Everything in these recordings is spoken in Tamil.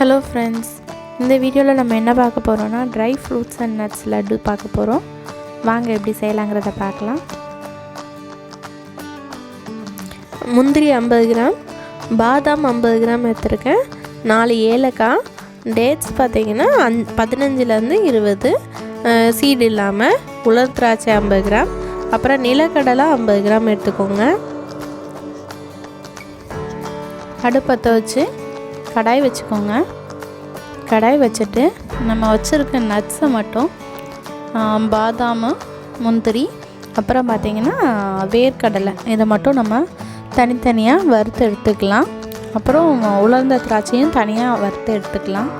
ஹலோ ஃப்ரெண்ட்ஸ், இந்த வீடியோவில் நம்ம என்ன பார்க்க போகிறோன்னா dry fruits and nuts laddu பார்க்க போகிறோம். வாங்க எப்படி செய்யலாங்கிறத பார்க்கலாம். முந்திரி 50 கிராம், பாதாம் 50 கிராம் எடுத்துருக்கேன், 4 ஏலக்காய், டேட்ஸ் பார்த்திங்கன்னா 15லேருந்து 20 சீடு இல்லாமல், உலர் திராட்சை 50 கிராம், அப்புறம் நிலக்கடலை 50 கிராம் எடுத்துக்கோங்க. அடுப்பத்தை வச்சு கடாய் வச்சுக்கோங்க. கடாய் வச்சுட்டு நம்ம வச்சுருக்க நட்ஸை மட்டும் பாதாம், முந்திரி, அப்புறம் பார்த்திங்கன்னா வேர்க்கடலை இதை மட்டும் நம்ம தனித்தனியாக வறுத்து எடுத்துக்கலாம். அப்புறம் உலர்ந்த திராட்சையும் தனியாக வறுத்து எடுத்துக்கலாம்.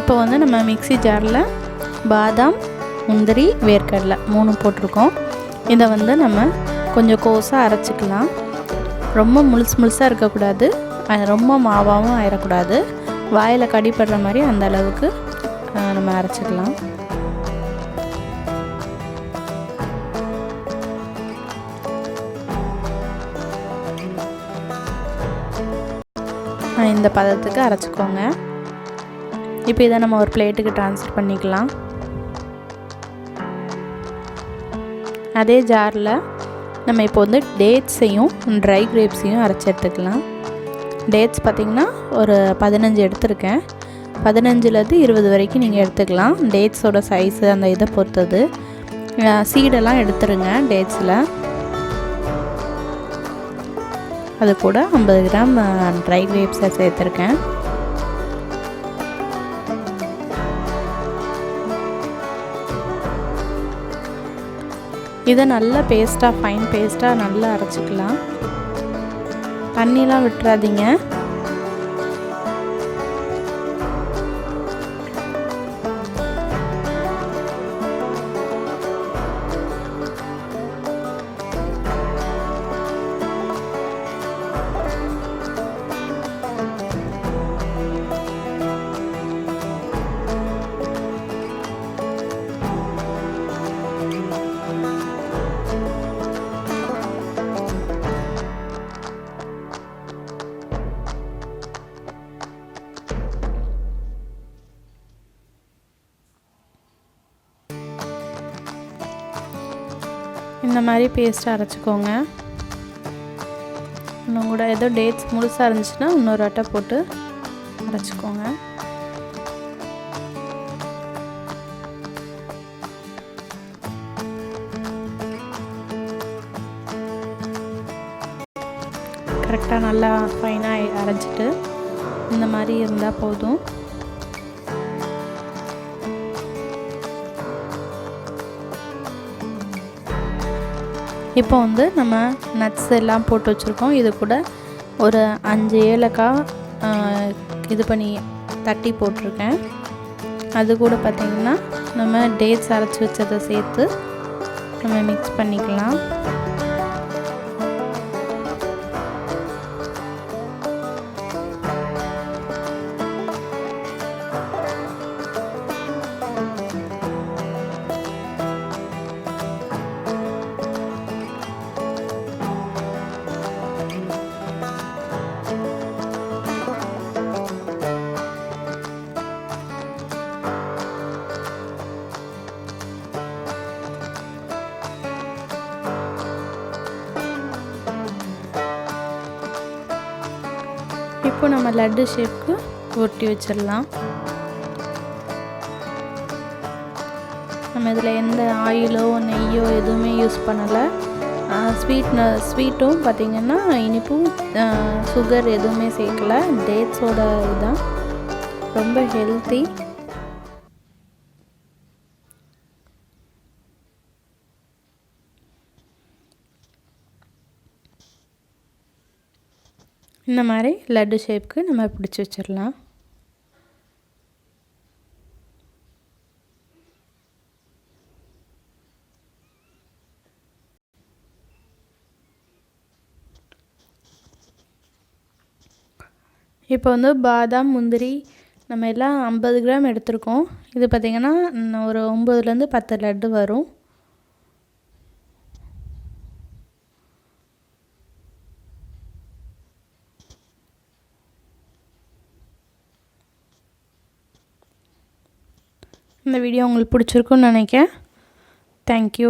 இப்போ வந்து நம்ம மிக்ஸி ஜாரில் பாதாம், முந்திரி, வேர்க்கடலை 3 போட்டிருக்கோம். இதை வந்து நம்ம கொஞ்சம் கோஸாக அரைச்சிக்கலாம். ரொம்ப முழுசாக இருக்கக்கூடாது, ரொம்ப மாவாகவும் ஆயிடக்கூடாது. வாயில் கடிப்படுற மாதிரி அந்த அளவுக்கு நம்ம அரைச்சிக்கலாம். இந்த பதத்துக்கு அரைச்சிக்கோங்க. இப்போ இதை நம்ம ஒரு பிளேட்டுக்கு ட்ரான்ஸ்ஃபர் பண்ணிக்கலாம். அதே ஜாரில் நம்ம இப்போ வந்து டேட்ஸையும் ட்ரை கிரேப்ஸையும் அரைச்சி எடுத்துக்கலாம். டேட்ஸ் பார்த்திங்கன்னா ஒரு 15 எடுத்துருக்கேன். 15லேருந்து 20 வரைக்கும் நீங்கள் எடுத்துக்கலாம். டேட்ஸோட சைஸு அந்த இதை பொறுத்தது. சீடெல்லாம் எடுத்துருங்க டேட்ஸில். அது கூட 50 கிராம் ட்ரை கிரேப்ஸை சேர்த்துருக்கேன். இதை நல்லா ஃபைன் பேஸ்ட்டாக நல்லா அரைச்சிக்கலாம். தண்ணிலாம் விட்டுறாதீங்க. இந்த மாதிரி பேஸ்ட்டாக அரைச்சிக்கோங்க. இன்னும் கூட ஏதோ டேட்ஸ் முழுசாக இருந்துச்சுன்னா இன்னொரு அட்டை போட்டு அரைச்சிக்கோங்க. கரெக்டாக நல்லா ஃபைனாக அரைச்சிட்டு இந்த மாதிரி இருந்தால் போதும். இப்போ வந்து நம்ம நட்ஸ் எல்லாம் போட்டு வச்சுருக்கோம். இது கூட ஒரு 5 ஏலக்காய் இது பண்ணி தட்டி போட்டிருக்கேன். அது கூட பார்த்திங்கன்னா நம்ம டேட்ஸ் அரைச்சி வச்சதை சேர்த்து நம்ம மிக்ஸ் பண்ணிக்கலாம். இப்போ நம்ம லட்டு ஷேப்புக்கு ஒட்டி வச்சிடலாம். நம்ம இதில் எந்த ஆயிலோ நெய்யோ எதுவுமே யூஸ் பண்ணலை. ஸ்வீட்டும் பார்த்திங்கன்னா இனிப்பும் சுகர் எதுவுமே சேர்க்கலை. டேட்ஸோட இதுதான் ரொம்ப ஹெல்த்தி. இந்த மாதிரி லட்டு ஷேப்புக்கு நம்ம பிடிச்சி வச்சிடலாம். இப்போ வந்து பாதாம், முந்திரி நம்ம எல்லாம் 50 கிராம் எடுத்திருக்கோம். இது பார்த்திங்கன்னா ஒரு 9லேருந்து 10 லட்டு வரும். இந்த வீடியோ உங்களுக்கு பிடிச்சிருக்குன்னு நினைக்கிறேன். தேங்க்யூ.